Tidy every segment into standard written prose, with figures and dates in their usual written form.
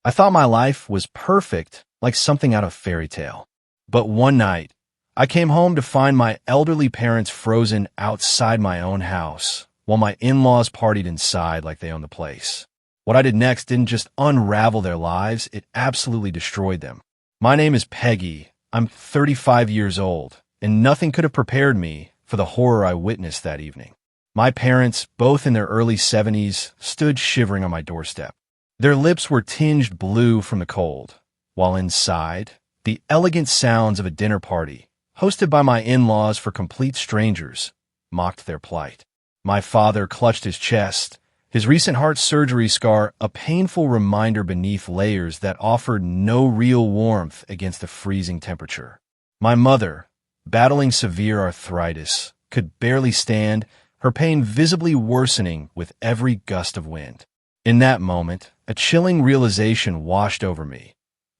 I thought my life was perfect, like something out of fairy tale. But one night, I came home to find my elderly parents frozen outside my own house, while my in-laws partied inside like they owned the place. What I did next didn't just unravel their lives, it absolutely destroyed them. My name is Peggy. I'm 35 years old, and nothing could have prepared me for the horror I witnessed that evening. My parents, both in their early 70s, stood shivering on my doorstep. Their lips were tinged blue from the cold, while inside, the elegant sounds of a dinner party, hosted by my in-laws for complete strangers, mocked their plight. My father clutched his chest, his recent heart surgery scar a painful reminder beneath layers that offered no real warmth against the freezing temperature. My mother, battling severe arthritis, could barely stand, her pain visibly worsening with every gust of wind. In that moment, a chilling realization washed over me.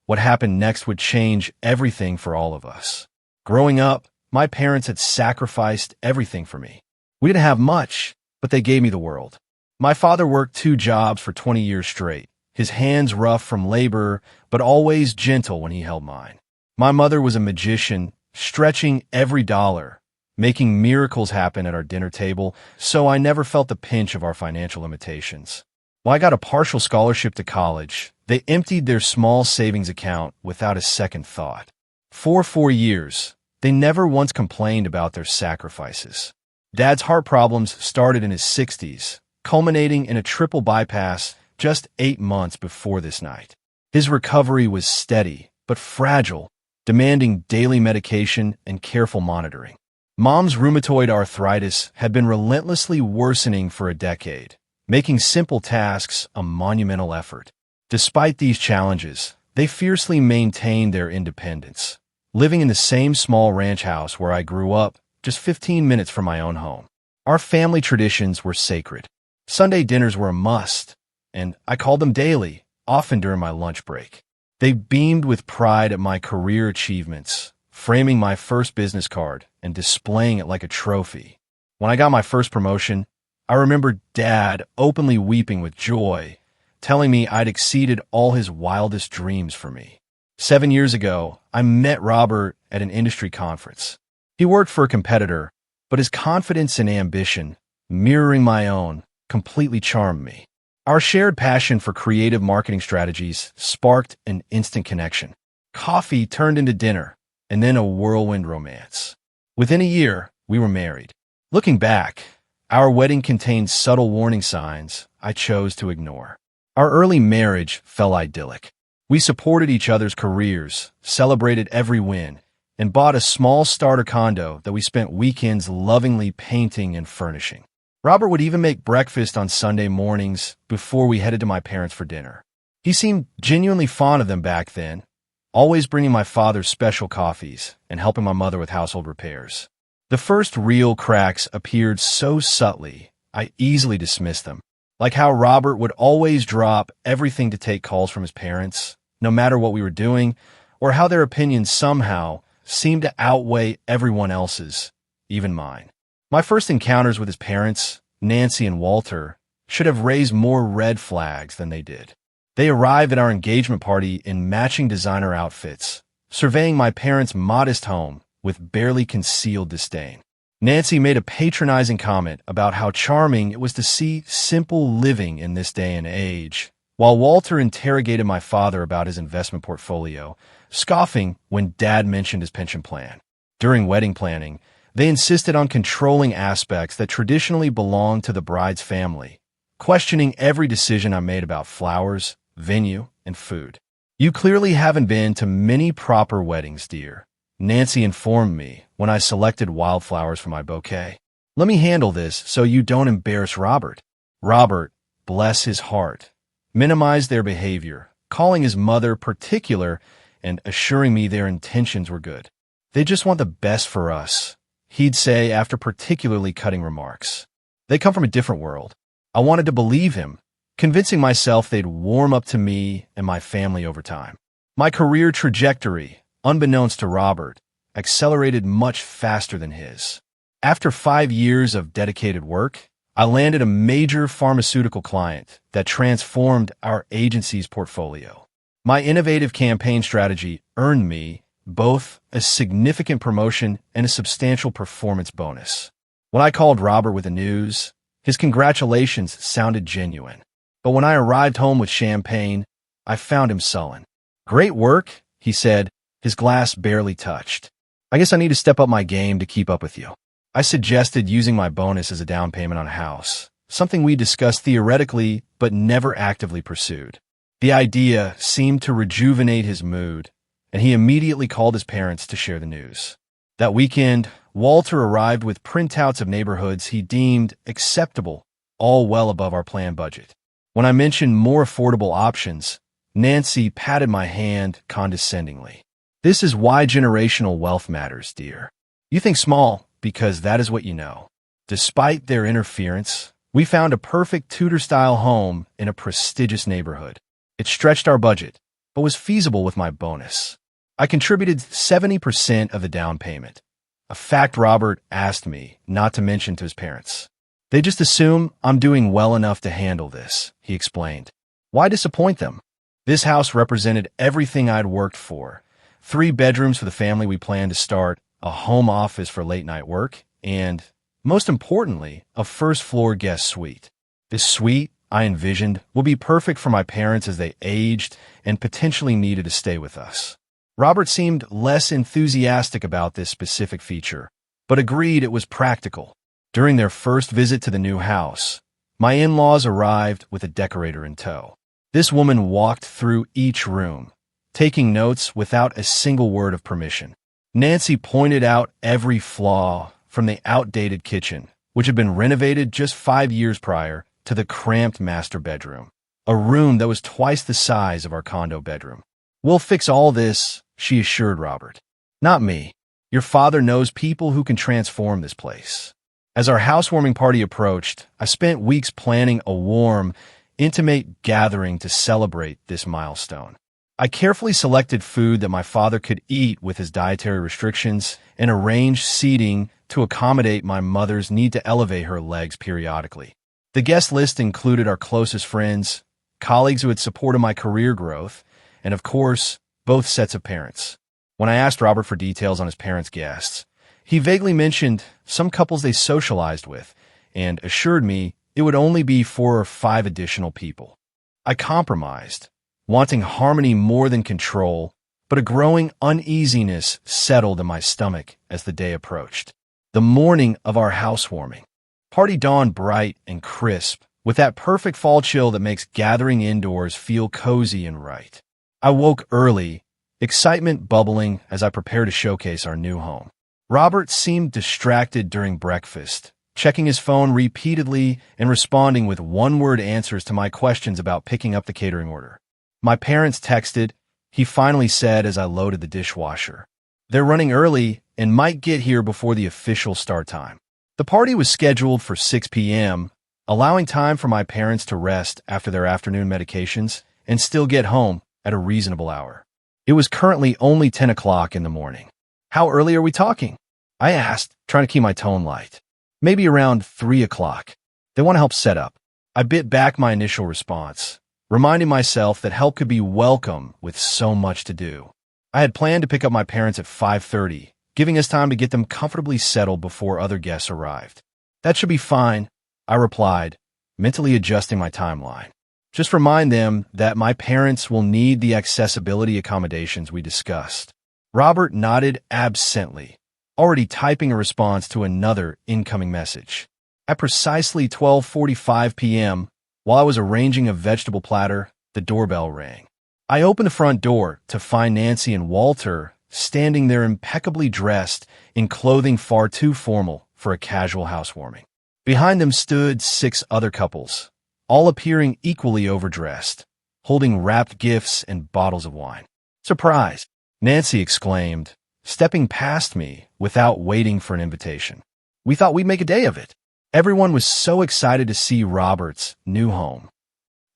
What happened next would change everything for all of us. Growing up, my parents had sacrificed everything for me. We didn't have much, but they gave me the world. My father worked 2 jobs for 20 years straight, his hands rough from labor, but always gentle when he held mine. My mother was a magician, stretching every dollar, making miracles happen at our dinner table, so I never felt the pinch of our financial limitations. While I got a partial scholarship to college, they emptied their small savings account without a second thought. For 4 years, they never once complained about their sacrifices. Dad's heart problems started in his 60s, culminating in a triple bypass just 8 months before this night. His recovery was steady, but fragile, demanding daily medication and careful monitoring. Mom's rheumatoid arthritis had been relentlessly worsening for a decade, making simple tasks a monumental effort. Despite these challenges, they fiercely maintained their independence, living in the same small ranch house where I grew up, just 15 minutes from my own home. Our family traditions were sacred. Sunday dinners were a must, and I called them daily, often during my lunch break. They beamed with pride at my career achievements, framing my first business card and displaying it like a trophy. When I got my first promotion, I remember Dad openly weeping with joy, telling me I'd exceeded all his wildest dreams for me. 7 years ago, I met Robert at an industry conference. He worked for a competitor, but his confidence and ambition, mirroring my own, completely charmed me. Our shared passion for creative marketing strategies sparked an instant connection. Coffee turned into dinner, and then a whirlwind romance. Within a year, we were married. Looking back, our wedding contained subtle warning signs I chose to ignore. Our early marriage felt idyllic. We supported each other's careers, celebrated every win, and bought a small starter condo that we spent weekends lovingly painting and furnishing. Robert would even make breakfast on Sunday mornings before we headed to my parents for dinner. He seemed genuinely fond of them back then, always bringing my father special coffees and helping my mother with household repairs. The first real cracks appeared so subtly, I easily dismissed them, like how Robert would always drop everything to take calls from his parents, no matter what we were doing, or how their opinions somehow seemed to outweigh everyone else's, even mine. My first encounters with his parents, Nancy and Walter, should have raised more red flags than they did. They arrived at our engagement party in matching designer outfits, surveying my parents' modest home with barely concealed disdain. Nancy made a patronizing comment about how charming it was to see simple living in this day and age, while Walter interrogated my father about his investment portfolio, scoffing when Dad mentioned his pension plan. During wedding planning, they insisted on controlling aspects that traditionally belonged to the bride's family, questioning every decision I made about flowers, venue, and food. "You clearly haven't been to many proper weddings, dear," Nancy informed me when I selected wildflowers for my bouquet. "Let me handle this so you don't embarrass Robert." Robert, bless his heart, minimized their behavior, calling his mother particular and assuring me their intentions were good. "They just want the best for us," he'd say after particularly cutting remarks. They come from a different world. I wanted to believe him, convincing myself they'd warm up to me and my family over time. My career trajectory, unbeknownst to Robert, accelerated much faster than his. After 5 years of dedicated work, I landed a major pharmaceutical client that transformed our agency's portfolio. My innovative campaign strategy earned me both a significant promotion and a substantial performance bonus. When I called Robert with the news, his congratulations sounded genuine. But when I arrived home with champagne, I found him sullen. "Great work," he said, his glass barely touched. "I guess I need to step up my game to keep up with you." I suggested using my bonus as a down payment on a house, something we discussed theoretically but never actively pursued. The idea seemed to rejuvenate his mood, and he immediately called his parents to share the news. That weekend, Walter arrived with printouts of neighborhoods he deemed acceptable, all well above our planned budget. When I mentioned more affordable options, Nancy patted my hand condescendingly. "This is why generational wealth matters, dear. You think small because that is what you know." Despite their interference, we found a perfect Tudor-style home in a prestigious neighborhood. It stretched our budget, but was feasible with my bonus. I contributed 70% of the down payment, a fact Robert asked me not to mention to his parents. "They just assume I'm doing well enough to handle this," he explained. "Why disappoint them?" This house represented everything I'd worked for. 3 bedrooms for the family we planned to start, a home office for late-night work, and, most importantly, a first-floor guest suite. This suite, I envisioned, would be perfect for my parents as they aged and potentially needed to stay with us. Robert seemed less enthusiastic about this specific feature, but agreed it was practical. During their first visit to the new house, my in-laws arrived with a decorator in tow. This woman walked through each room, taking notes without a single word of permission. Nancy pointed out every flaw, from the outdated kitchen, which had been renovated just 5 years prior, to the cramped master bedroom, a room that was twice the size of our condo bedroom. "We'll fix all this," she assured Robert. "Not me. Your father knows people who can transform this place." As our housewarming party approached, I spent weeks planning a warm, intimate gathering to celebrate this milestone. I carefully selected food that my father could eat with his dietary restrictions and arranged seating to accommodate my mother's need to elevate her legs periodically. The guest list included our closest friends, colleagues who had supported my career growth, and of course, both sets of parents. When I asked Robert for details on his parents' guests, he vaguely mentioned some couples they socialized with and assured me it would only be 4 or 5 additional people. I compromised, wanting harmony more than control, but a growing uneasiness settled in my stomach as the day approached. The morning of our housewarming. Party dawned bright and crisp, with that perfect fall chill that makes gathering indoors feel cozy and right. I woke early, excitement bubbling as I prepared to showcase our new home. Robert seemed distracted during breakfast, checking his phone repeatedly and responding with one-word answers to my questions about picking up the catering order. My parents texted, he finally said as I loaded the dishwasher. "They're running early and might get here before the official start time." The party was scheduled for 6 p.m., allowing time for my parents to rest after their afternoon medications and still get home at a reasonable hour. It was currently only 10 o'clock in the morning. "How early are we talking?" I asked, trying to keep my tone light. "Maybe around 3 o'clock. They want to help set up." I bit back my initial response, reminding myself that help could be welcome with so much to do. I had planned to pick up my parents at 5:30, giving us time to get them comfortably settled before other guests arrived. "That should be fine," I replied, mentally adjusting my timeline. "Just remind them that my parents will need the accessibility accommodations we discussed." Robert nodded absently, already typing a response to another incoming message. At precisely 12:45 p.m., while I was arranging a vegetable platter, the doorbell rang. I opened the front door to find Nancy and Walter standing there impeccably dressed in clothing far too formal for a casual housewarming. Behind them stood 6 other couples, all appearing equally overdressed, holding wrapped gifts and bottles of wine. "Surprise!" Nancy exclaimed, stepping past me without waiting for an invitation. "We thought we'd make a day of it." Everyone was so excited to see Robert's new home.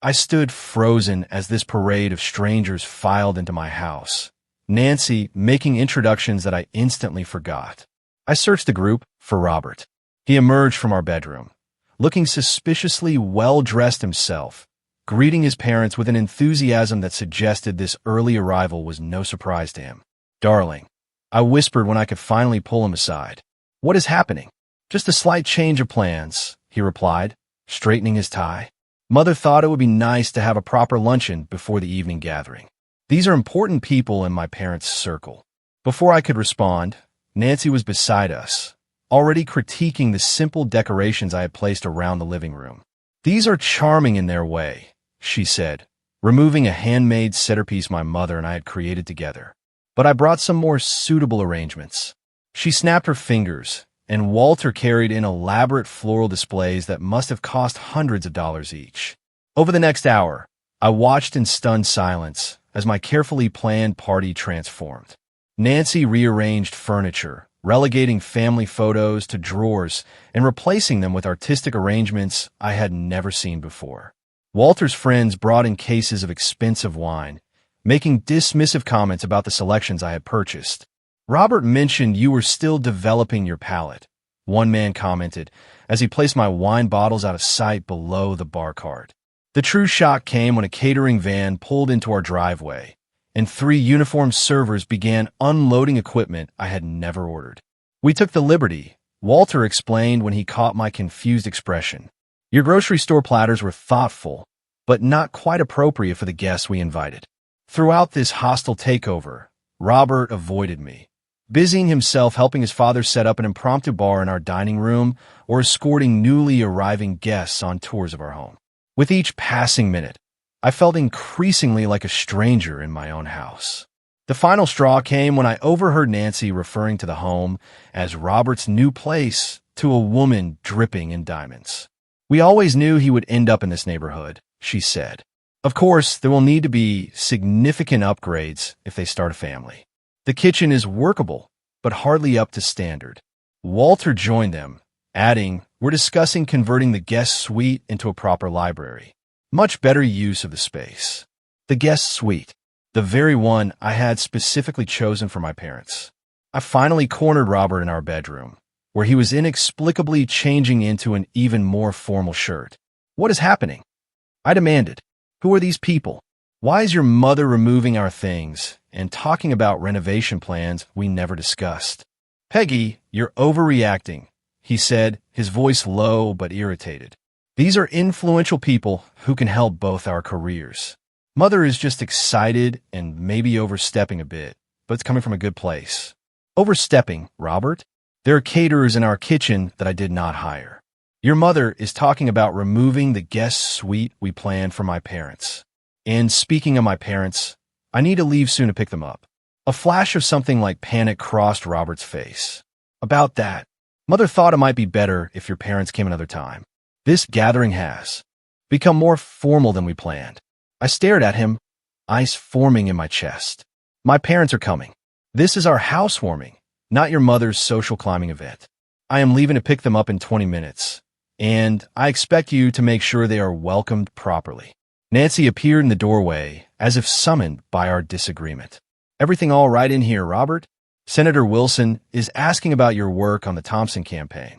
I stood frozen as this parade of strangers filed into my house, Nancy making introductions that I instantly forgot. I searched the group for Robert. He emerged from our bedroom, looking suspiciously well-dressed himself, greeting his parents with an enthusiasm that suggested this early arrival was no surprise to him. "Darling," I whispered when I could finally pull him aside. "What is happening?" "Just a slight change of plans," he replied, straightening his tie. "Mother thought it would be nice to have a proper luncheon before the evening gathering. These are important people in my parents' circle." Before I could respond, Nancy was beside us, already critiquing the simple decorations I had placed around the living room. "These are charming in their way," she said, removing a handmade centerpiece my mother and I had created together. "But I brought some more suitable arrangements." She snapped her fingers, and Walter carried in elaborate floral displays that must have cost hundreds of dollars each. Over the next hour, I watched in stunned silence as my carefully planned party transformed. Nancy rearranged furniture, relegating family photos to drawers and replacing them with artistic arrangements I had never seen before. Walter's friends brought in cases of expensive wine, making dismissive comments about the selections I had purchased. "Robert mentioned you were still developing your palate," one man commented as he placed my wine bottles out of sight below the bar cart. The true shock came when a catering van pulled into our driveway, and 3 uniformed servers began unloading equipment I had never ordered. "We took the liberty," Walter explained when he caught my confused expression. "Your grocery store platters were thoughtful, but not quite appropriate for the guests we invited." Throughout this hostile takeover, Robert avoided me, busying himself helping his father set up an impromptu bar in our dining room or escorting newly arriving guests on tours of our home. With each passing minute, I felt increasingly like a stranger in my own house. The final straw came when I overheard Nancy referring to the home as Robert's new place to a woman dripping in diamonds. "We always knew he would end up in this neighborhood," she said. "Of course, there will need to be significant upgrades if they start a family. The kitchen is workable, but hardly up to standard." Walter joined them, adding, "We're discussing converting the guest suite into a proper library. Much better use of the space." The guest suite, the very one I had specifically chosen for my parents. I finally cornered Robert in our bedroom, where he was inexplicably changing into an even more formal shirt. "What is happening?" I demanded. "Who are these people? Why is your mother removing our things and talking about renovation plans we never discussed?" "Peggy, you're overreacting," he said, his voice low but irritated. "These are influential people who can help both our careers. Mother is just excited and maybe overstepping a bit, but it's coming from a good place." "Overstepping, Robert? There are caterers in our kitchen that I did not hire. Your mother is talking about removing the guest suite we planned for my parents. And speaking of my parents, I need to leave soon to pick them up." A flash of something like panic crossed Robert's face. "About that, Mother thought it might be better if your parents came another time. This gathering has become more formal than we planned." I stared at him, ice forming in my chest. "My parents are coming. This is our housewarming, not your mother's social climbing event. I am leaving to pick them up in 20 minutes, and I expect you to make sure they are welcomed properly." Nancy appeared in the doorway, as if summoned by our disagreement. "Everything all right in here, Robert? Senator Wilson is asking about your work on the Thompson campaign."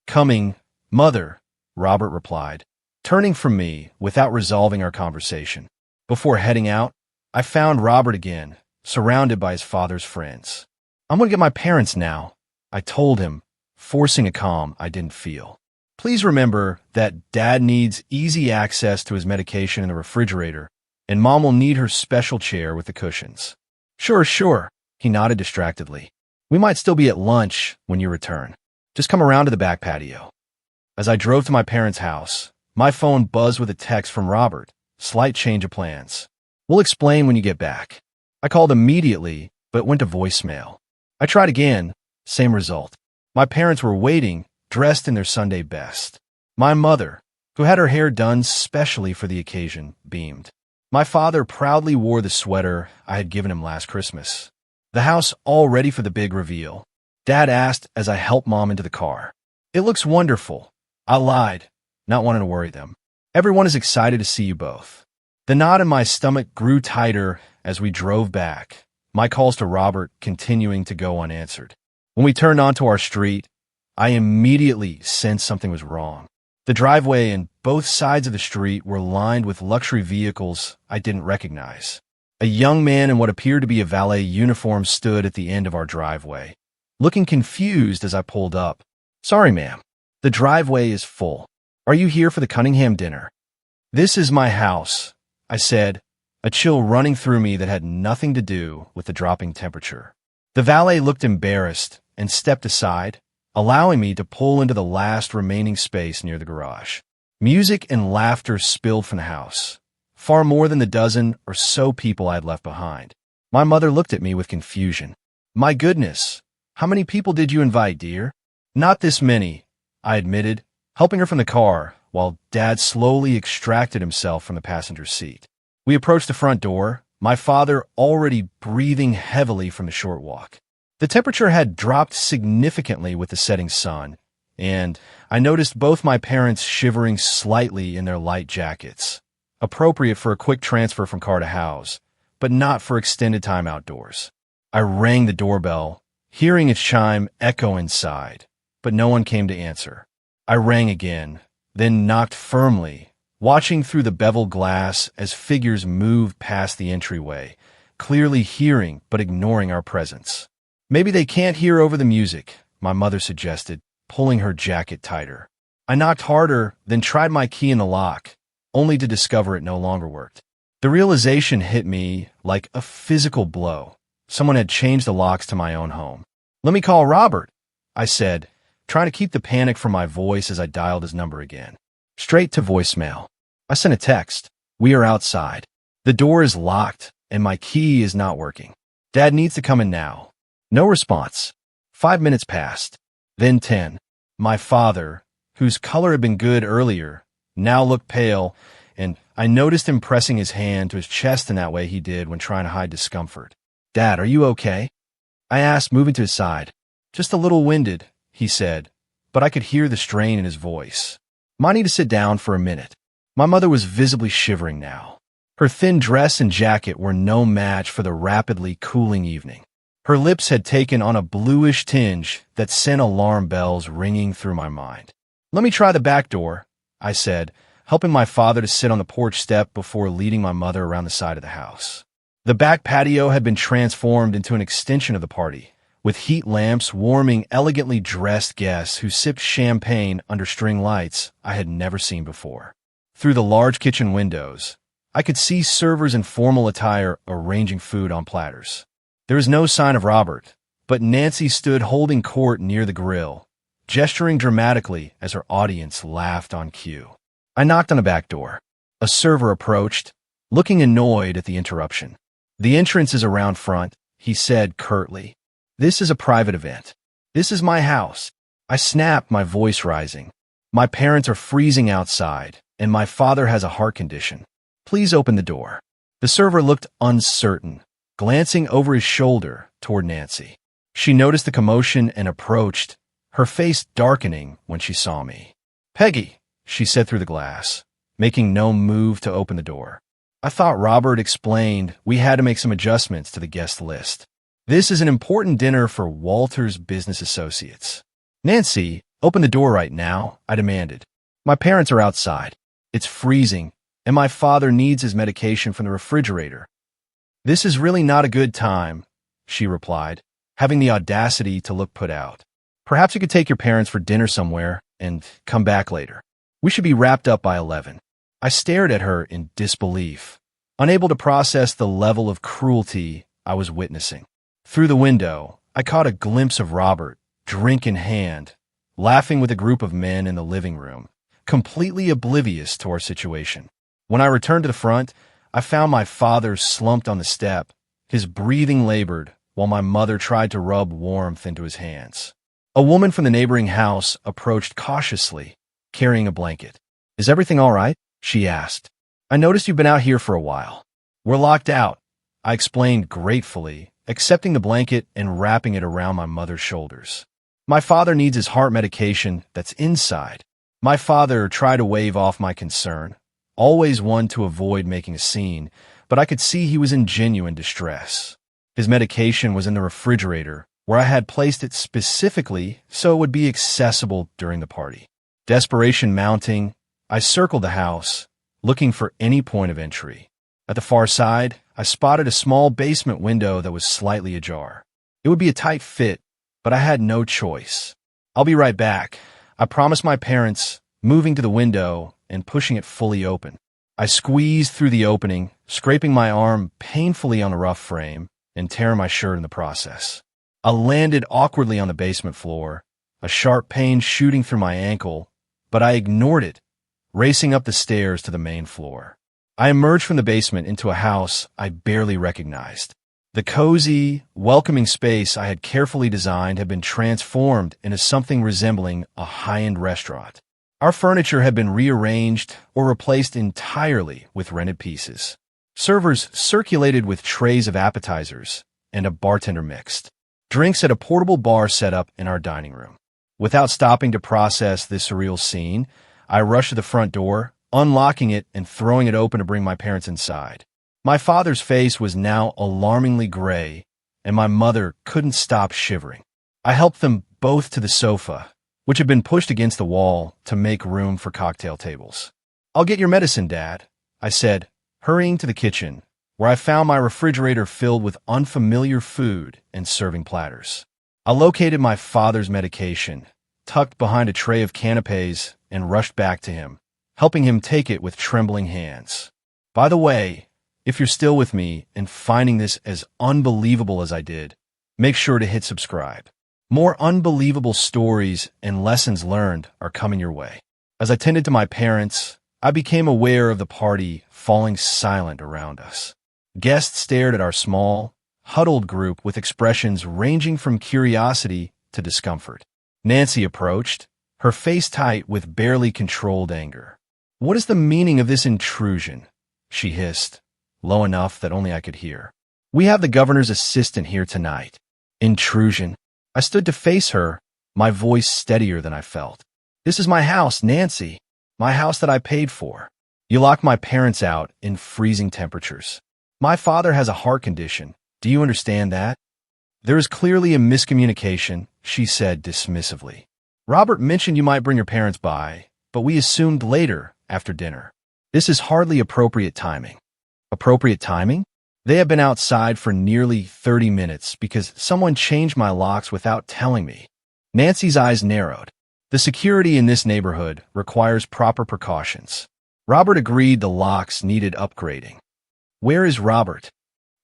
"Coming, Mother," Robert replied, turning from me without resolving our conversation. Before heading out, I found Robert again, surrounded by his father's friends. "I'm going to get my parents now," I told him, forcing a calm I didn't feel. "Please remember that Dad needs easy access to his medication in the refrigerator, and Mom will need her special chair with the cushions." Sure, he nodded distractedly. "We might still be at lunch when you return. Just come around to the back patio." As I drove to my parents' house, my phone buzzed with a text from Robert. "Slight change of plans. We'll explain when you get back." I called immediately, but went to voicemail. I tried again, same result. My parents were waiting, dressed in their Sunday best. My mother, who had her hair done specially for the occasion, beamed. My father proudly wore the sweater I had given him last Christmas. "The house all ready for the big reveal?" Dad asked as I helped Mom into the car. "It looks wonderful," I lied, not wanting to worry them. "Everyone is excited to see you both." The knot in my stomach grew tighter as we drove back, my calls to Robert continuing to go unanswered. When we turned onto our street, I immediately sensed something was wrong. The driveway and both sides of the street were lined with luxury vehicles I didn't recognize. A young man in what appeared to be a valet uniform stood at the end of our driveway, looking confused as I pulled up. "Sorry, ma'am. The driveway is full. Are you here for the Cunningham dinner?" "This is my house," I said, a chill running through me that had nothing to do with the dropping temperature. The valet looked embarrassed and stepped aside, allowing me to pull into the last remaining space near the garage. Music and laughter spilled from the house, far more than the dozen or so people I had left behind. My mother looked at me with confusion. "My goodness, how many people did you invite, dear?" "Not this many," I admitted, helping her from the car, while Dad slowly extracted himself from the passenger seat. We approached the front door, my father already breathing heavily from the short walk. The temperature had dropped significantly with the setting sun, and I noticed both my parents shivering slightly in their light jackets, appropriate for a quick transfer from car to house, but not for extended time outdoors. I rang the doorbell, hearing its chime echo inside, but no one came to answer. I rang again, then knocked firmly, watching through the beveled glass as figures moved past the entryway, clearly hearing but ignoring our presence. "Maybe they can't hear over the music," my mother suggested, pulling her jacket tighter. I knocked harder, then tried my key in the lock, only to discover it no longer worked. The realization hit me like a physical blow. Someone had changed the locks to my own home. "Let me call Robert," I said, trying to keep the panic from my voice as I dialed his number again. Straight to voicemail. I sent a text. "We are outside. The door is locked, and my key is not working. Dad needs to come in now." No response. 5 minutes passed. Then 10. My father, whose color had been good earlier, now looked pale, and I noticed him pressing his hand to his chest in that way he did when trying to hide discomfort. "Dad, are you okay?" I asked, moving to his side. "Just a little winded," he said, but I could hear the strain in his voice. "Might need to sit down for a minute." My mother was visibly shivering now. Her thin dress and jacket were no match for the rapidly cooling evening. Her lips had taken on a bluish tinge that sent alarm bells ringing through my mind. "Let me try the back door," I said, helping my father to sit on the porch step before leading my mother around the side of the house. The back patio had been transformed into an extension of the party, with heat lamps warming elegantly dressed guests who sipped champagne under string lights I had never seen before. Through the large kitchen windows, I could see servers in formal attire arranging food on platters. There was no sign of Robert, but Nancy stood holding court near the grill, gesturing dramatically as her audience laughed on cue. I knocked on the back door. A server approached, looking annoyed at the interruption. "The entrance is around front," he said curtly. "This is a private event. This is my house." I snapped, my voice rising. "My parents are freezing outside, and my father has a heart condition. Please open the door." The server looked uncertain, glancing over his shoulder toward Nancy. She noticed the commotion and approached, her face darkening when she saw me. "Peggy," she said through the glass, making no move to open the door. I thought Robert explained we had to make some adjustments to the guest list. "This is an important dinner for Walter's business associates." "Nancy, open the door right now," I demanded. "My parents are outside. It's freezing, and my father needs his medication from the refrigerator." "This is really not a good time," she replied, having the audacity to look put out. "Perhaps you could take your parents for dinner somewhere and come back later. We should be wrapped up by 11. I stared at her in disbelief, unable to process the level of cruelty I was witnessing. Through the window, I caught a glimpse of Robert, drink in hand, laughing with a group of men in the living room, completely oblivious to our situation. When I returned to the front, I found my father slumped on the step, his breathing labored, while my mother tried to rub warmth into his hands. A woman from the neighboring house approached cautiously, carrying a blanket. "Is everything all right?" she asked. "I noticed you've been out here for a while." "We're locked out," I explained gratefully, accepting the blanket and wrapping it around my mother's shoulders. "My father needs his heart medication that's inside." My father tried to wave off my concern, always one to avoid making a scene, but I could see he was in genuine distress. His medication was in the refrigerator, where I had placed it specifically so it would be accessible during the party. Desperation mounting, I circled the house, looking for any point of entry. At the far side, I spotted a small basement window that was slightly ajar. It would be a tight fit, but I had no choice. "I'll be right back," I promised my parents, moving to the window and pushing it fully open. I squeezed through the opening, scraping my arm painfully on the rough frame and tearing my shirt in the process. I landed awkwardly on the basement floor, a sharp pain shooting through my ankle, but I ignored it, racing up the stairs to the main floor. I emerged from the basement into a house I barely recognized. The cozy, welcoming space I had carefully designed had been transformed into something resembling a high-end restaurant. Our furniture had been rearranged or replaced entirely with rented pieces. Servers circulated with trays of appetizers, and a bartender mixed drinks at a portable bar set up in our dining room. Without stopping to process this surreal scene, I rushed to the front door, unlocking it and throwing it open to bring my parents inside. My father's face was now alarmingly gray, and my mother couldn't stop shivering. I helped them both to the sofa, which had been pushed against the wall to make room for cocktail tables. "I'll get your medicine, Dad," I said, hurrying to the kitchen, where I found my refrigerator filled with unfamiliar food and serving platters. I located my father's medication, tucked behind a tray of canapes, and rushed back to him, helping him take it with trembling hands. By the way, if you're still with me and finding this as unbelievable as I did, make sure to hit subscribe. More unbelievable stories and lessons learned are coming your way. As I tended to my parents, I became aware of the party falling silent around us. Guests stared at our small, huddled group with expressions ranging from curiosity to discomfort. Nancy approached, her face tight with barely controlled anger. "What is the meaning of this intrusion?" she hissed, low enough that only I could hear. "We have the governor's assistant here tonight." Intrusion. I stood to face her, my voice steadier than I felt. "This is my house, Nancy. My house that I paid for. You locked my parents out in freezing temperatures. My father has a heart condition. Do you understand that?" "There is clearly a miscommunication," she said dismissively. "Robert mentioned you might bring your parents by, but we assumed later, after dinner. This is hardly appropriate timing." "Appropriate timing?" "They have been outside for nearly 30 minutes because someone changed my locks without telling me." Nancy's eyes narrowed. "The security in this neighborhood requires proper precautions." Robert agreed the locks needed upgrading. "Where is Robert?"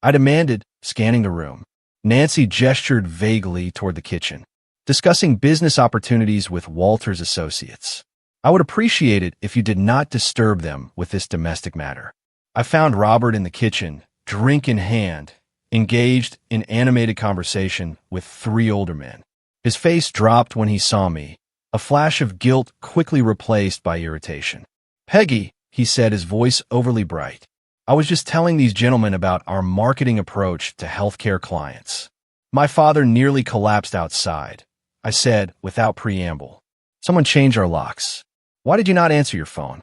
I demanded, scanning the room. Nancy gestured vaguely toward the kitchen, discussing business opportunities with Walter's associates. "I would appreciate it if you did not disturb them with this domestic matter." I found Robert in the kitchen, drink in hand, engaged in animated conversation with 3 older men. His face dropped when he saw me, a flash of guilt quickly replaced by irritation. "Peggy," he said, his voice overly bright, "I was just telling these gentlemen about our marketing approach to healthcare clients." My father nearly collapsed outside. I said, without preamble, "Someone changed our locks. Why did you not answer your phone?"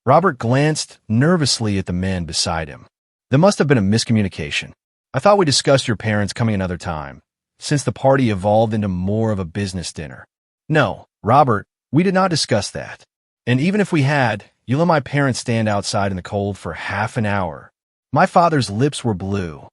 Robert glanced nervously at the men beside him. "There must have been a miscommunication. I thought we discussed your parents coming another time, since the party evolved into more of a business dinner." "No, Robert, we did not discuss that. And even if we had, you let my parents stand outside in the cold for half an hour." My father's lips were blue.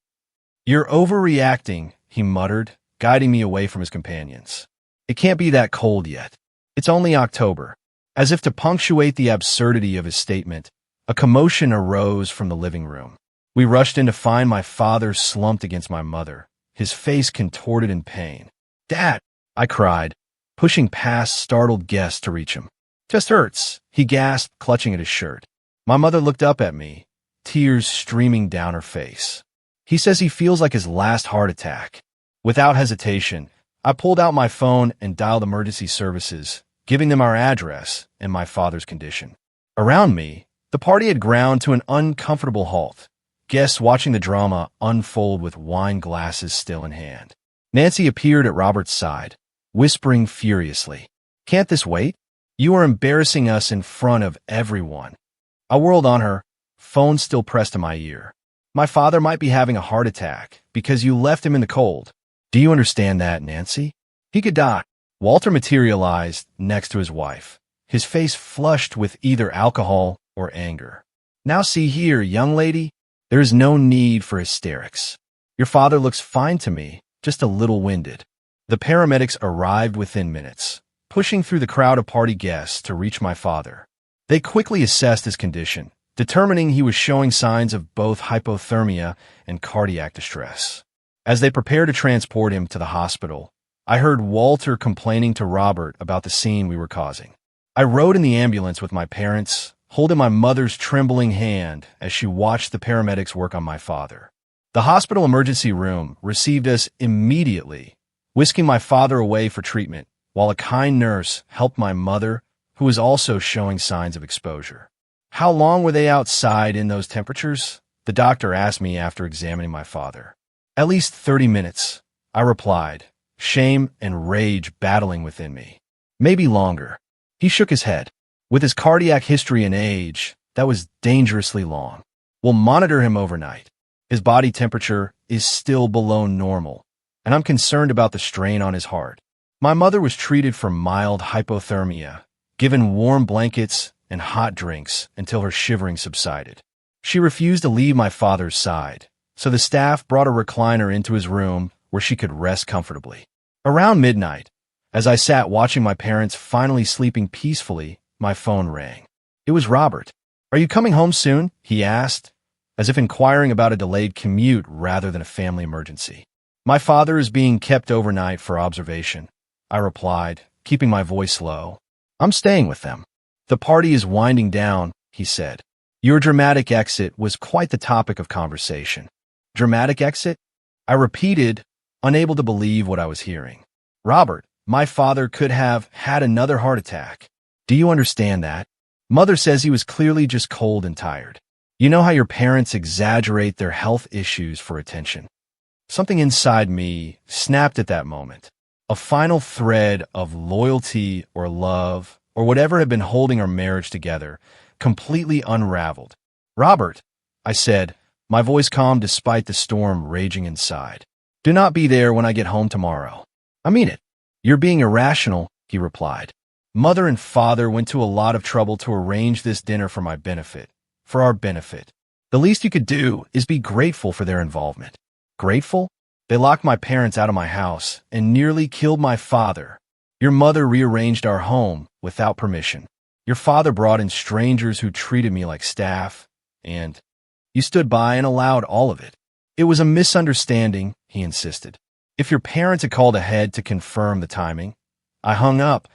"You're overreacting," he muttered, guiding me away from his companions. "It can't be that cold yet. It's only October." As if to punctuate the absurdity of his statement, a commotion arose from the living room. We rushed in to find my father slumped against my mother, his face contorted in pain. "Dad!" I cried, pushing past startled guests to reach him. "Just hurts," he gasped, clutching at his shirt. My mother looked up at me, tears streaming down her face. "He says he feels like his last heart attack." Without hesitation, I pulled out my phone and dialed emergency services, giving them our address and my father's condition. Around me, the party had ground to an uncomfortable halt, guests watching the drama unfold with wine glasses still in hand. Nancy appeared at Robert's side, whispering furiously, "Can't this wait? You are embarrassing us in front of everyone." I whirled on her, phone still pressed to my ear. "My father might be having a heart attack because you left him in the cold. Do you understand that, Nancy? He could die." Walter materialized next to his wife, his face flushed with either alcohol or anger. "Now see here, young lady, there is no need for hysterics. Your father looks fine to me, just a little winded." The paramedics arrived within minutes, pushing through the crowd of party guests to reach my father. They quickly assessed his condition, determining he was showing signs of both hypothermia and cardiac distress. As they prepared to transport him to the hospital, I heard Walter complaining to Robert about the scene we were causing. I rode in the ambulance with my parents, holding my mother's trembling hand as she watched the paramedics work on my father. The hospital emergency room received us immediately, whisking my father away for treatment, while a kind nurse helped my mother, who was also showing signs of exposure. "How long were they outside in those temperatures?" the doctor asked me after examining my father. "At least 30 minutes, I replied, shame and rage battling within me. "Maybe longer." He shook his head. "With his cardiac history and age, that was dangerously long. We'll monitor him overnight. His body temperature is still below normal, and I'm concerned about the strain on his heart." My mother was treated for mild hypothermia, given warm blankets and hot drinks until her shivering subsided. She refused to leave my father's side, so the staff brought a recliner into his room where she could rest comfortably. Around midnight, as I sat watching my parents finally sleeping peacefully, my phone rang. It was Robert. "Are you coming home soon?" he asked, as if inquiring about a delayed commute rather than a family emergency. "My father is being kept overnight for observation," I replied, keeping my voice low. "I'm staying with them." "The party is winding down," he said. "Your dramatic exit was quite the topic of conversation." "Dramatic exit?" I repeated, unable to believe what I was hearing. "Robert, my father could have had another heart attack. Do you understand that? Mother says he was clearly just cold and tired. You know how your parents exaggerate their health issues for attention." Something inside me snapped at that moment. A final thread of loyalty or love, or whatever had been holding our marriage together, completely unraveled. "Robert," I said, my voice calm despite the storm raging inside. "Do not be there when I get home tomorrow." "I mean it." "You're being irrational," he replied. "Mother and father went to a lot of trouble to arrange this dinner for my benefit, for our benefit. The least you could do is be grateful for their involvement." "Grateful? They locked my parents out of my house and nearly killed my father. Your mother rearranged our home without permission. Your father brought in strangers who treated me like staff, and you stood by and allowed all of it." "It was a misunderstanding," he insisted. "If your parents had called ahead to confirm the timing." I hung up,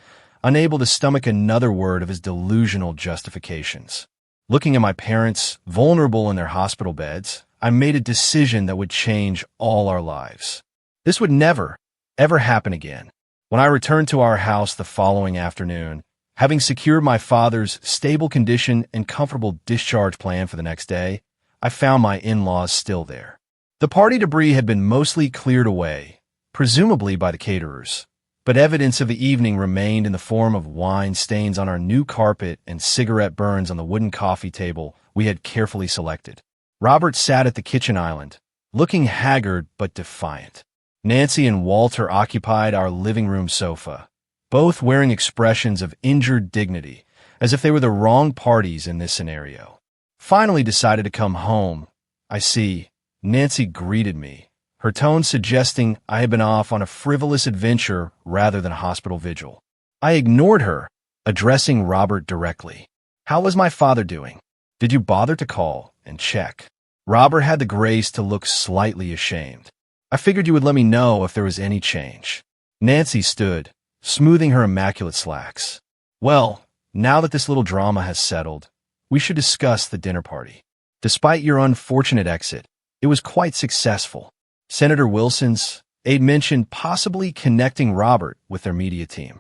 unable to stomach another word of his delusional justifications. Looking at my parents, vulnerable in their hospital beds, I made a decision that would change all our lives. This would never, ever happen again. When I returned to our house the following afternoon, having secured my father's stable condition and comfortable discharge plan for the next day, I found my in-laws still there. The party debris had been mostly cleared away, presumably by the caterers, but evidence of the evening remained in the form of wine stains on our new carpet and cigarette burns on the wooden coffee table we had carefully selected. Robert sat at the kitchen island, looking haggard but defiant. Nancy and Walter occupied our living room sofa, both wearing expressions of injured dignity, as if they were the wrong parties in this scenario. "Finally decided to come home. I see," Nancy greeted me, her tone suggesting I had been off on a frivolous adventure rather than a hospital vigil. I ignored her, addressing Robert directly. "How was my father doing? Did you bother to call and check?" Robert had the grace to look slightly ashamed. "I figured you would let me know if there was any change." Nancy stood, smoothing her immaculate slacks. "Well, now that this little drama has settled, we should discuss the dinner party. Despite your unfortunate exit, it was quite successful. Senator Wilson's aide mentioned possibly connecting Robert with their media team."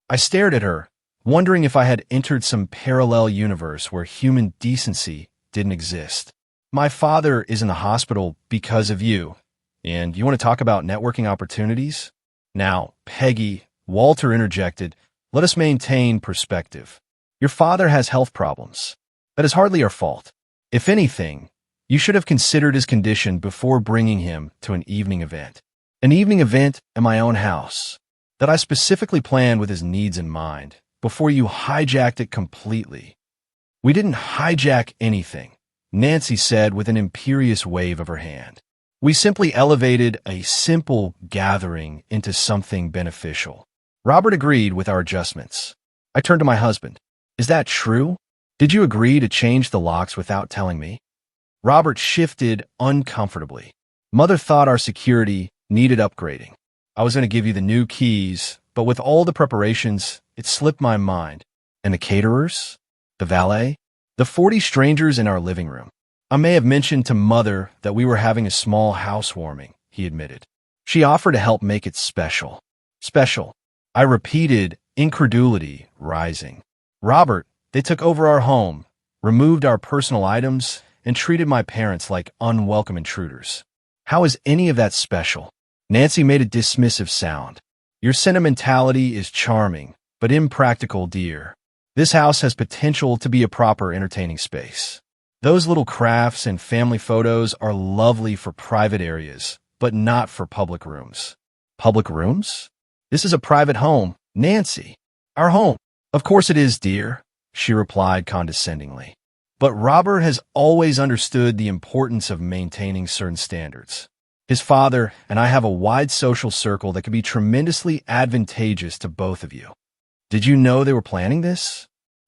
I stared at her, wondering if I had entered some parallel universe where human decency didn't exist. "My father is in the hospital because of you, and you want to talk about networking opportunities?" "Now, Peggy," Walter interjected, "let us maintain perspective. Your father has health problems. That is hardly our fault. If anything, you should have considered his condition before bringing him to an evening event. An evening event in my own house that I specifically planned with his needs in mind, before you hijacked it completely. We didn't hijack anything, Nancy said with an imperious wave of her hand. We simply elevated a simple gathering into something beneficial. Robert agreed with our adjustments. I turned to my husband. Is that true? Did you agree to change the locks without telling me? Robert shifted uncomfortably. Mother thought our security needed upgrading. I was going to give you the new keys, but with all the preparations, it slipped my mind. And the caterers? The valet? The 40 strangers in our living room. I may have mentioned to Mother that we were having a small housewarming, he admitted. She offered to help make it special. Special. I repeated, incredulity rising. Robert, they took over our home, removed our personal items, and treated my parents like unwelcome intruders. How is any of that special? Nancy made a dismissive sound. Your sentimentality is charming, but impractical, dear. This house has potential to be a proper entertaining space. Those little crafts and family photos are lovely for private areas, but not for public rooms. Public rooms? This is a private home, Nancy. Our home. Of course it is, dear, she replied condescendingly. But Robert has always understood the importance of maintaining certain standards. His father and I have a wide social circle that could be tremendously advantageous to both of you. Did you know they were planning this?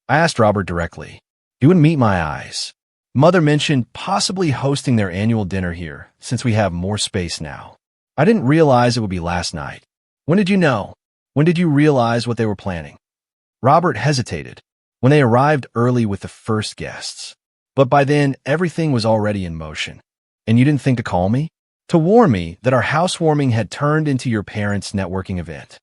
I asked Robert directly. He wouldn't meet my eyes. Mother mentioned possibly hosting their annual dinner here, since we have more space now. I didn't realize it would be last night. When did you know? When did you realize what they were planning? Robert hesitated. When they arrived early with the first guests. But by then, everything was already in motion. And you didn't think to call me? To warn me that our housewarming had turned into your parents' networking event.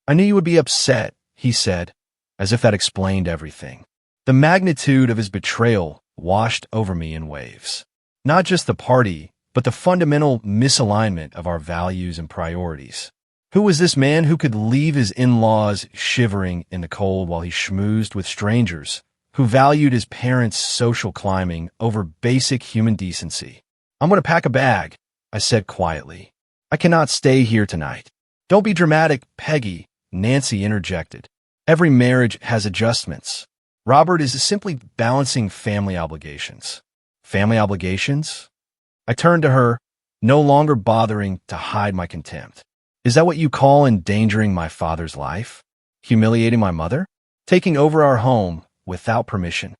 I knew you would be upset, he said, as if that explained everything. The magnitude of his betrayal washed over me in waves. Not just the party, but the fundamental misalignment of our values and priorities. Who was this man who could leave his in-laws shivering in the cold while he schmoozed with strangers, who valued his parents' social climbing over basic human decency? I'm going to pack a bag, I said quietly. I cannot stay here tonight. Don't be dramatic, Peggy, Nancy interjected. Every marriage has adjustments. Robert is simply balancing family obligations. Family obligations? I turned to her, no longer bothering to hide my contempt. Is that what you call endangering my father's life? Humiliating my mother? Taking over our home without permission?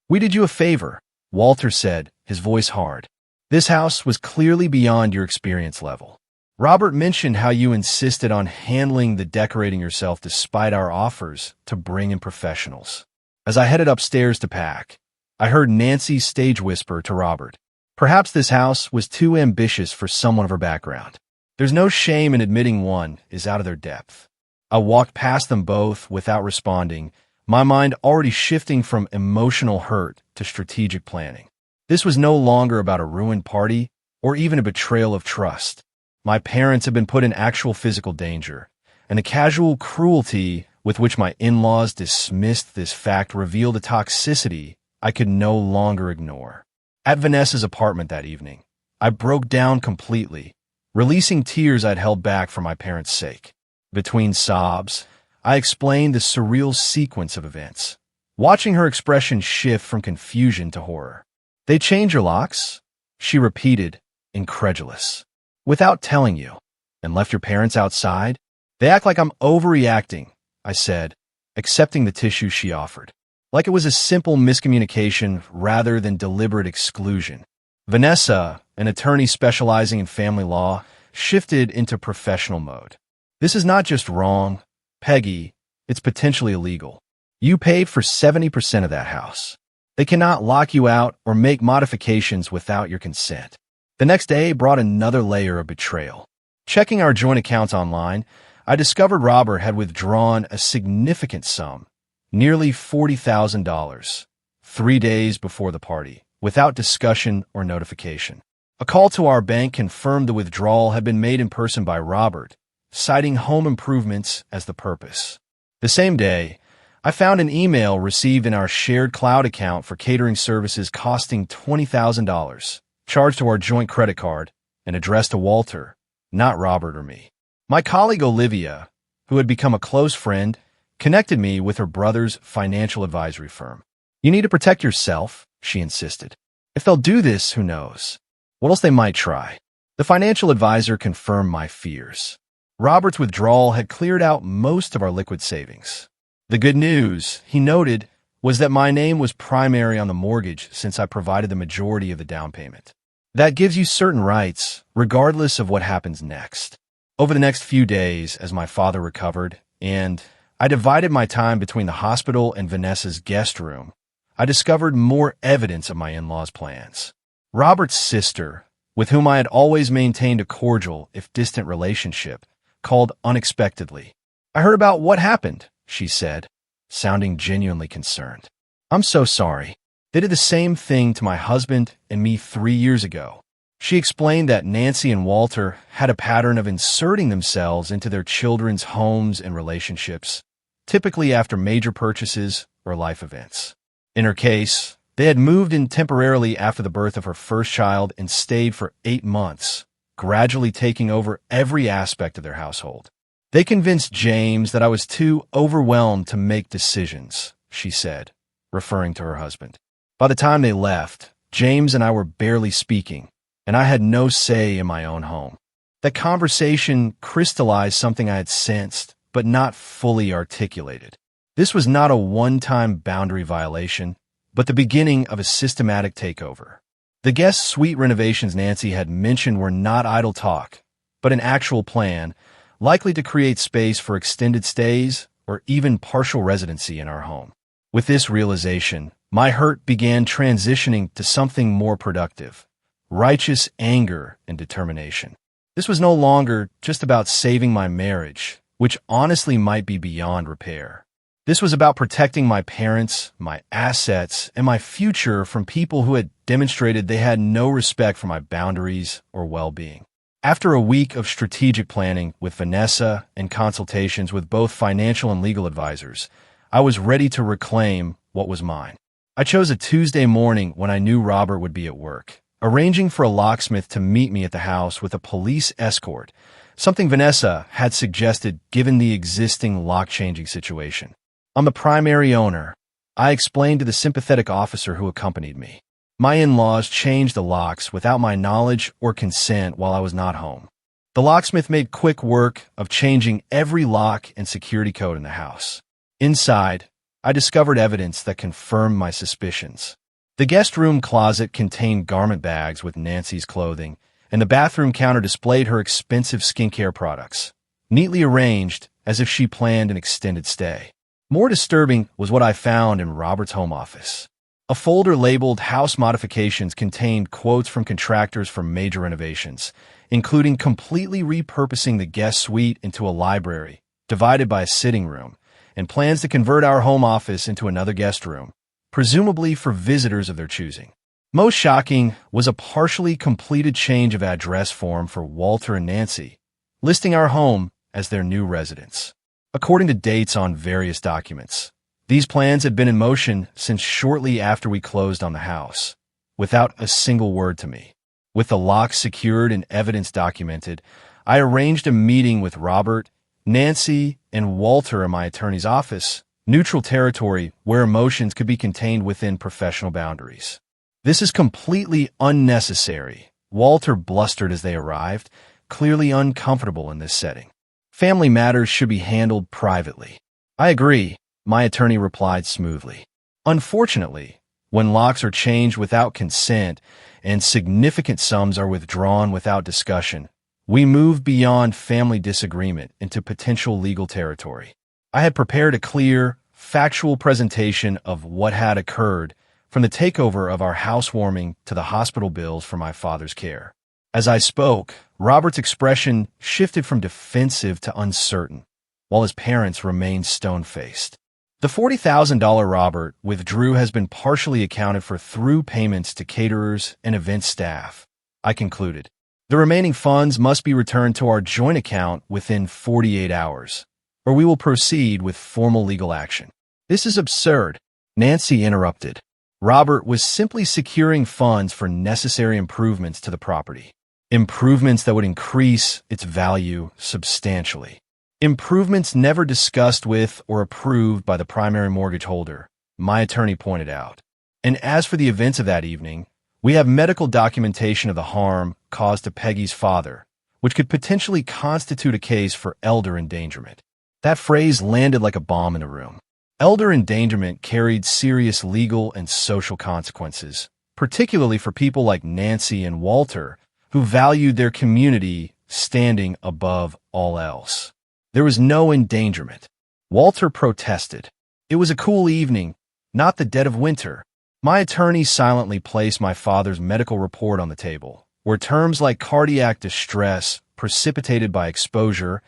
We did you a favor, Walter said, his voice hard. This house was clearly beyond your experience level. Robert mentioned how you insisted on handling the decorating yourself despite our offers to bring in professionals. As I headed upstairs to pack, I heard Nancy stage whisper to Robert. Perhaps this house was too ambitious for someone of her background. There's no shame in admitting one is out of their depth. I walked past them both without responding, my mind already shifting from emotional hurt to strategic planning. This was no longer about a ruined party or even a betrayal of trust. My parents had been put in actual physical danger, and the casual cruelty with which my in-laws dismissed this fact revealed a toxicity I could no longer ignore. At Vanessa's apartment that evening, I broke down completely, releasing tears I'd held back for my parents' sake. Between sobs, I explained the surreal sequence of events, watching her expression shift from confusion to horror. They changed your locks? She repeated, incredulous. Without telling you, and left your parents outside? They act like I'm overreacting, I said, accepting the tissue she offered, like it was a simple miscommunication rather than deliberate exclusion. Vanessa, an attorney specializing in family law, shifted into professional mode. This is not just wrong, Peggy, it's potentially illegal. You paid for 70% of that house. They cannot lock you out or make modifications without your consent. The next day brought another layer of betrayal. Checking our joint accounts online, I discovered Robert had withdrawn a significant sum, nearly $40,000, 3 days before the party, without discussion or notification. A call to our bank confirmed the withdrawal had been made in person by Robert, citing home improvements as the purpose. The same day, I found an email received in our shared cloud account for catering services costing $20,000, charged to our joint credit card and addressed to Walter, not Robert or me. My colleague Olivia, who had become a close friend, connected me with her brother's financial advisory firm. You need to protect yourself, she insisted. If they'll do this, who knows? What else they might try? The financial advisor confirmed my fears. Robert's withdrawal had cleared out most of our liquid savings. The good news, he noted, was that my name was primary on the mortgage since I provided the majority of the down payment. That gives you certain rights, regardless of what happens next. Over the next few days, as my father recovered, and I divided my time between the hospital and Vanessa's guest room, I discovered more evidence of my in-laws' plans. Robert's sister, with whom I had always maintained a cordial, if distant relationship, called unexpectedly. I heard about what happened, she said, sounding genuinely concerned. I'm so sorry. They did the same thing to my husband and me 3 years ago. She explained that Nancy and Walter had a pattern of inserting themselves into their children's homes and relationships, typically after major purchases or life events. In her case, they had moved in temporarily after the birth of her first child and stayed for 8 months, gradually taking over every aspect of their household. They convinced James that I was too overwhelmed to make decisions, she said, referring to her husband. By the time they left, James and I were barely speaking, and I had no say in my own home. That conversation crystallized something I had sensed, but not fully articulated. This was not a one-time boundary violation, but the beginning of a systematic takeover. The guest suite renovations Nancy had mentioned were not idle talk, but an actual plan, likely to create space for extended stays or even partial residency in our home. With this realization, my hurt began transitioning to something more productive, righteous anger and determination. This was no longer just about saving my marriage, which honestly might be beyond repair. This was about protecting my parents, my assets, and my future from people who had demonstrated they had no respect for my boundaries or well-being. After a week of strategic planning with Vanessa and consultations with both financial and legal advisors, I was ready to reclaim what was mine. I chose a Tuesday morning when I knew Robert would be at work, arranging for a locksmith to meet me at the house with a police escort, something Vanessa had suggested given the existing lock-changing situation. I'm the primary owner, I explained to the sympathetic officer who accompanied me. My in-laws changed the locks without my knowledge or consent while I was not home. The locksmith made quick work of changing every lock and security code in the house. Inside, I discovered evidence that confirmed my suspicions. The guest room closet contained garment bags with Nancy's clothing, and the bathroom counter displayed her expensive skincare products, neatly arranged as if she planned an extended stay. More disturbing was what I found in Robert's home office. A folder labeled House Modifications contained quotes from contractors for major renovations, including completely repurposing the guest suite into a library, divided by a sitting room, and plans to convert our home office into another guest room, presumably for visitors of their choosing. Most shocking was a partially completed change of address form for Walter and Nancy, listing our home as their new residence. According to dates on various documents, these plans had been in motion since shortly after we closed on the house, without a single word to me. With the locks secured and evidence documented, I arranged a meeting with Robert, Nancy, and Walter in my attorney's office, neutral territory where emotions could be contained within professional boundaries. This is completely unnecessary, Walter blustered as they arrived, clearly uncomfortable in this setting. Family matters should be handled privately. I agree, my attorney replied smoothly. Unfortunately, when locks are changed without consent and significant sums are withdrawn without discussion, we move beyond family disagreement into potential legal territory. I had prepared a clear, factual presentation of what had occurred, from the takeover of our housewarming to the hospital bills for my father's care. As I spoke, Robert's expression shifted from defensive to uncertain, while his parents remained stone-faced. The $40,000 Robert withdrew has been partially accounted for through payments to caterers and event staff, I concluded. The remaining funds must be returned to our joint account within 48 hours, or we will proceed with formal legal action. This is absurd, Nancy interrupted. Robert was simply securing funds for necessary improvements to the property. Improvements that would increase its value substantially. Improvements never discussed with or approved by the primary mortgage holder, my attorney pointed out. And as for the events of that evening, we have medical documentation of the harm caused to Peggy's father, which could potentially constitute a case for elder endangerment. That phrase landed like a bomb in the room. Elder endangerment carried serious legal and social consequences, particularly for people like Nancy and Walter, who valued their community standing above all else. There was no endangerment. Walter protested. It was a cool evening, not the dead of winter. My attorney silently placed my father's medical report on the table, where terms like cardiac distress precipitated by exposure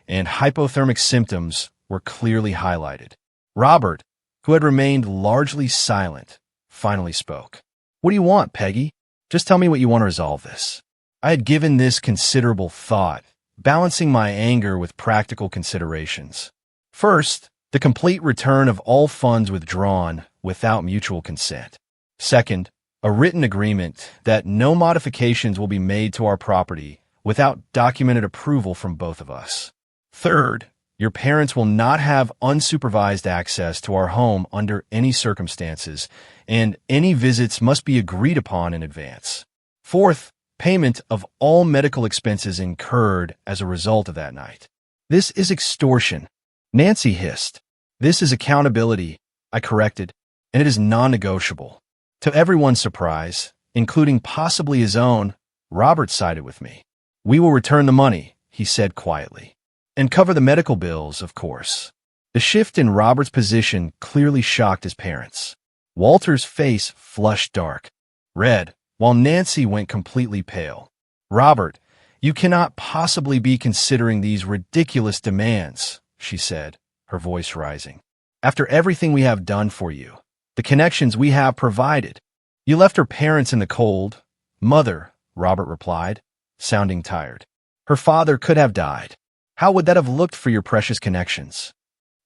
and hypothermic symptoms were clearly highlighted. Robert, who had remained largely silent, finally spoke. "What do you want, Peggy? Just tell me what you want to resolve this." I had given this considerable thought, balancing my anger with practical considerations. First, the complete return of all funds withdrawn without mutual consent. Second, a written agreement that no modifications will be made to our property without documented approval from both of us. Third, your parents will not have unsupervised access to our home under any circumstances, and any visits must be agreed upon in advance. Fourth, payment of all medical expenses incurred as a result of that night. "This is extortion," Nancy hissed. "This is accountability," I corrected, "and it is non-negotiable." To everyone's surprise, including possibly his own, Robert sided with me. "We will return the money," he said quietly, "and cover the medical bills, of course." The shift in Robert's position clearly shocked his parents. Walter's face flushed dark red, while Nancy went completely pale. "Robert, you cannot possibly be considering these ridiculous demands," she said, her voice rising. "After everything we have done for you, the connections we have provided. You left her parents in the cold." "Mother," Robert replied, sounding tired. "Her father could have died. How would that have looked for your precious connections?"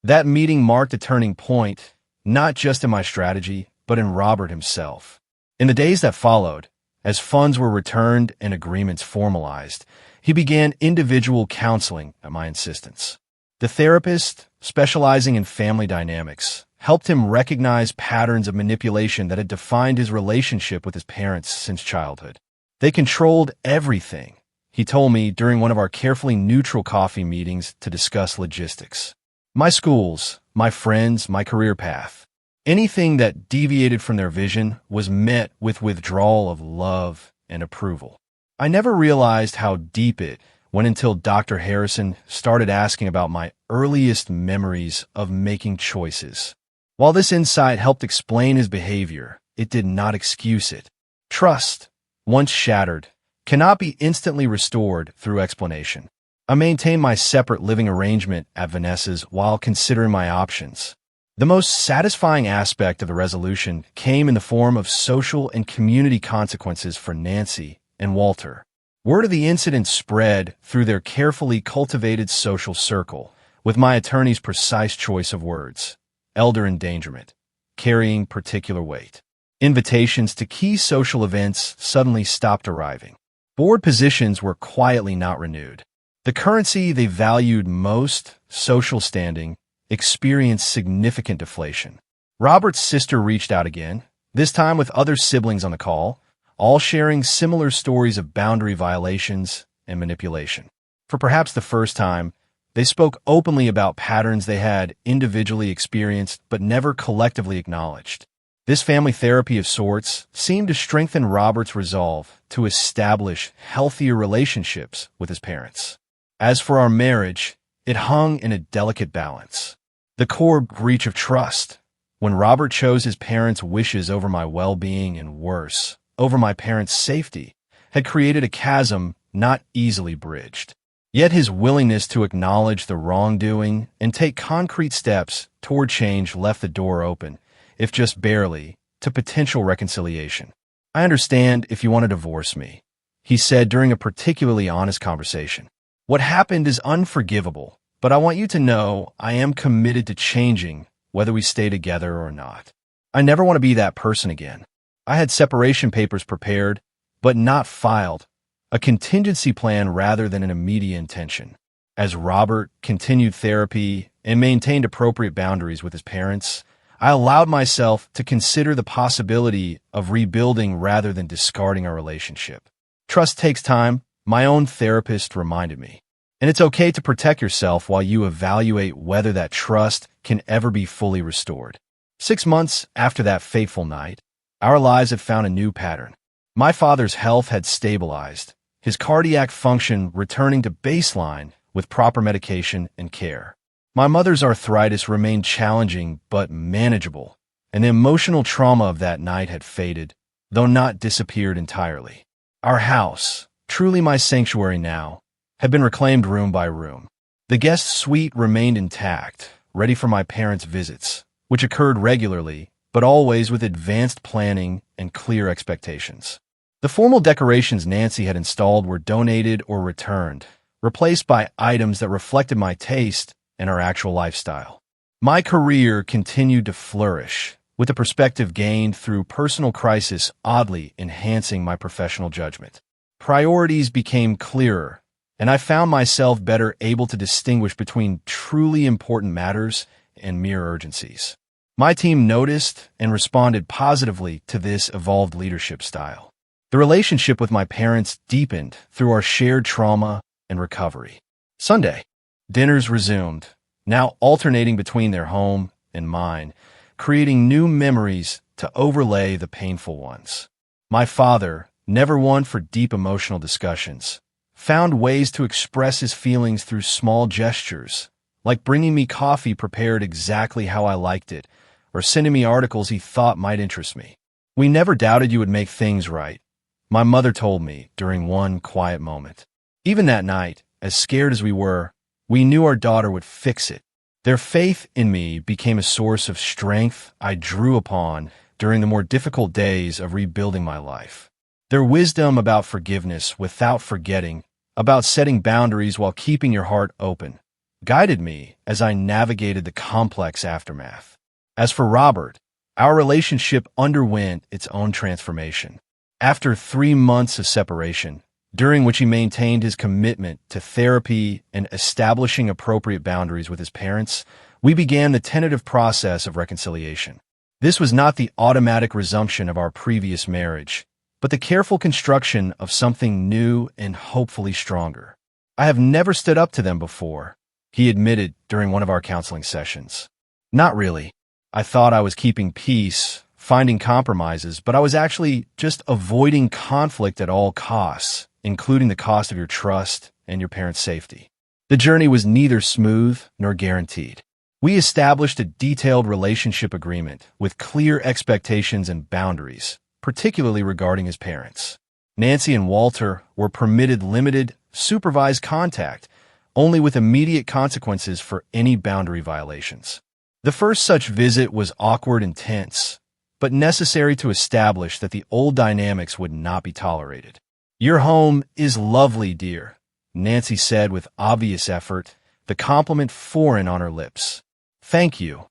That meeting marked a turning point, not just in my strategy, but in Robert himself. In the days that followed, as funds were returned and agreements formalized, he began individual counseling at my insistence. The therapist, specializing in family dynamics, helped him recognize patterns of manipulation that had defined his relationship with his parents since childhood. They controlled everything, he told me during one of our carefully neutral coffee meetings to discuss logistics. My schools, my friends, my career path. Anything that deviated from their vision was met with withdrawal of love and approval. I never realized how deep it went until Dr. Harrison started asking about my earliest memories of making choices. While this insight helped explain his behavior, it did not excuse it. Trust, once shattered, cannot be instantly restored through explanation. I maintained my separate living arrangement at Vanessa's while considering my options. The most satisfying aspect of the resolution came in the form of social and community consequences for Nancy and Walter. Word of the incident spread through their carefully cultivated social circle, with my attorney's precise choice of words, elder endangerment, carrying particular weight. Invitations to key social events suddenly stopped arriving. Board positions were quietly not renewed. The currency they valued most, social standing, experienced significant deflation. Robert's sister reached out again, this time with other siblings on the call, all sharing similar stories of boundary violations and manipulation. For perhaps the first time, they spoke openly about patterns they had individually experienced but never collectively acknowledged. This family therapy of sorts seemed to strengthen Robert's resolve to establish healthier relationships with his parents. As for our marriage, it hung in a delicate balance. The core breach of trust, when Robert chose his parents' wishes over my well-being and worse, over my parents' safety, had created a chasm not easily bridged. Yet his willingness to acknowledge the wrongdoing and take concrete steps toward change left the door open, if just barely, to potential reconciliation. "I understand if you want to divorce me," he said during a particularly honest conversation. "What happened is unforgivable, but I want you to know I am committed to changing whether we stay together or not. I never want to be that person again." I had separation papers prepared, but not filed, a contingency plan rather than an immediate intention. As Robert continued therapy and maintained appropriate boundaries with his parents, I allowed myself to consider the possibility of rebuilding rather than discarding our relationship. Trust takes time, my own therapist reminded me. And it's okay to protect yourself while you evaluate whether that trust can ever be fully restored. 6 months after that fateful night, our lives had found a new pattern. My father's health had stabilized, his cardiac function returning to baseline with proper medication and care. My mother's arthritis remained challenging but manageable, and the emotional trauma of that night had faded, though not disappeared entirely. Our house, truly my sanctuary now, had been reclaimed room by room. The guest suite remained intact, ready for my parents' visits, which occurred regularly, but always with advanced planning and clear expectations. The formal decorations Nancy had installed were donated or returned, replaced by items that reflected my taste and our actual lifestyle. My career continued to flourish, with the perspective gained through personal crisis oddly enhancing my professional judgment. Priorities became clearer, and I found myself better able to distinguish between truly important matters and mere urgencies. My team noticed and responded positively to this evolved leadership style. The relationship with my parents deepened through our shared trauma and recovery. Sunday, dinners resumed, now alternating between their home and mine, creating new memories to overlay the painful ones. My father, never one for deep emotional discussions, found ways to express his feelings through small gestures, like bringing me coffee prepared exactly how I liked it, or sending me articles he thought might interest me. "We never doubted you would make things right," my mother told me during one quiet moment. Even that night, as scared as we were, we knew our daughter would fix it. Their faith in me became a source of strength I drew upon during the more difficult days of rebuilding my life. Their wisdom about forgiveness without forgetting, about setting boundaries while keeping your heart open, guided me as I navigated the complex aftermath. As for Robert, our relationship underwent its own transformation. After 3 months of separation, during which he maintained his commitment to therapy and establishing appropriate boundaries with his parents, we began the tentative process of reconciliation. This was not the automatic resumption of our previous marriage, but the careful construction of something new and hopefully stronger. "I have never stood up to them before," he admitted during one of our counseling sessions. "Not really. I thought I was keeping peace, finding compromises, but I was actually just avoiding conflict at all costs, including the cost of your trust and your parents' safety." The journey was neither smooth nor guaranteed. We established a detailed relationship agreement with clear expectations and boundaries, particularly regarding his parents. Nancy and Walter were permitted limited, supervised contact, only with immediate consequences for any boundary violations. The first such visit was awkward and tense, but necessary to establish that the old dynamics would not be tolerated. "Your home is lovely, dear," Nancy said with obvious effort, the compliment foreign on her lips. "Thank you,"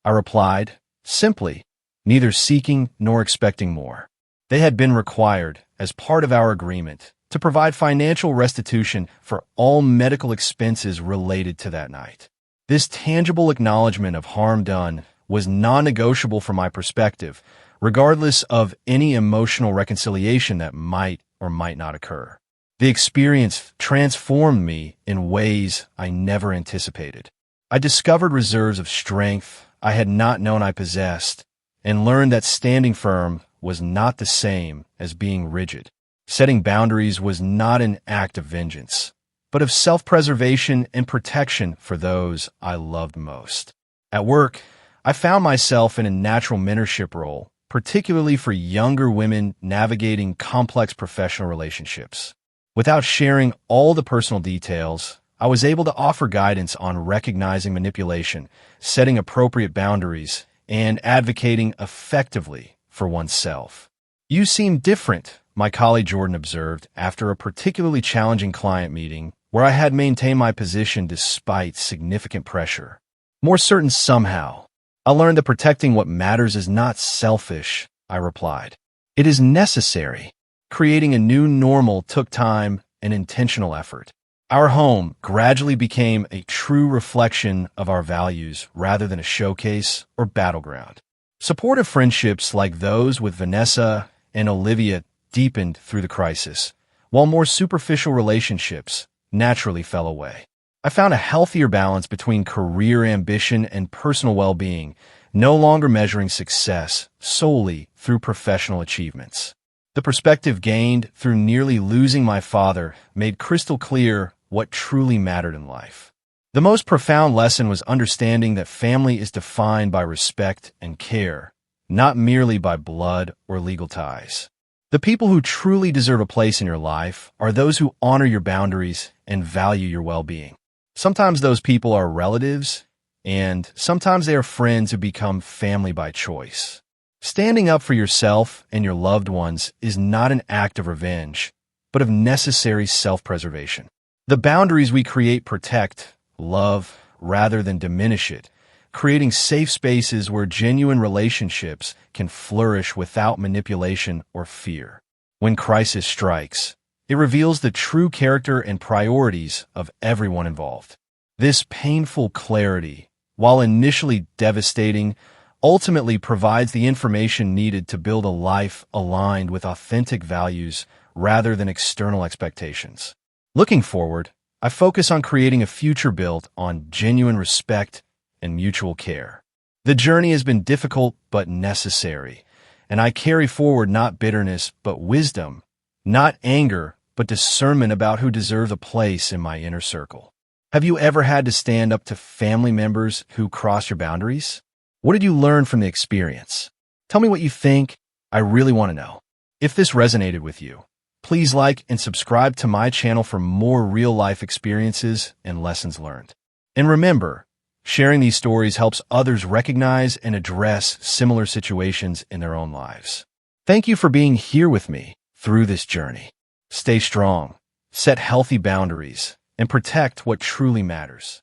I replied, simply, neither seeking nor expecting more. They had been required, as part of our agreement, to provide financial restitution for all medical expenses related to that night. This tangible acknowledgement of harm done was non-negotiable from my perspective, regardless of any emotional reconciliation that might or might not occur. The experience transformed me in ways I never anticipated. I discovered reserves of strength I had not known I possessed, and learned that standing firm was not the same as being rigid. Setting boundaries was not an act of vengeance, but of self-preservation and protection for those I loved most. At work, I found myself in a natural mentorship role, particularly for younger women navigating complex professional relationships. Without sharing all the personal details, I was able to offer guidance on recognizing manipulation, setting appropriate boundaries, and advocating effectively for oneself. "You seem different," my colleague Jordan observed after a particularly challenging client meeting where I had maintained my position despite significant pressure. "More certain somehow. I learned that protecting what matters is not selfish," I replied. "It is necessary." Creating a new normal took time and intentional effort. Our home gradually became a true reflection of our values rather than a showcase or battleground. Supportive friendships like those with Vanessa and Olivia deepened through the crisis, while more superficial relationships naturally fell away. I found a healthier balance between career ambition and personal well-being, no longer measuring success solely through professional achievements. The perspective gained through nearly losing my father made crystal clear what truly mattered in life. The most profound lesson was understanding that family is defined by respect and care, not merely by blood or legal ties. The people who truly deserve a place in your life are those who honor your boundaries and value your well-being. Sometimes those people are relatives, and sometimes they are friends who become family by choice. Standing up for yourself and your loved ones is not an act of revenge, but of necessary self-preservation. The boundaries we create protect love rather than diminish it, creating safe spaces where genuine relationships can flourish without manipulation or fear. When crisis strikes, it reveals the true character and priorities of everyone involved. This painful clarity, while initially devastating, ultimately provides the information needed to build a life aligned with authentic values rather than external expectations. Looking forward, I focus on creating a future built on genuine respect and mutual care. The journey has been difficult but necessary, and I carry forward not bitterness but wisdom, not anger but discernment about who deserves a place in my inner circle. Have you ever had to stand up to family members who cross your boundaries? What did you learn from the experience? Tell me what you think. I really want to know. If this resonated with you, please like and subscribe to my channel for more real-life experiences and lessons learned. And remember, sharing these stories helps others recognize and address similar situations in their own lives. Thank you for being here with me through this journey. Stay strong, set healthy boundaries, and protect what truly matters.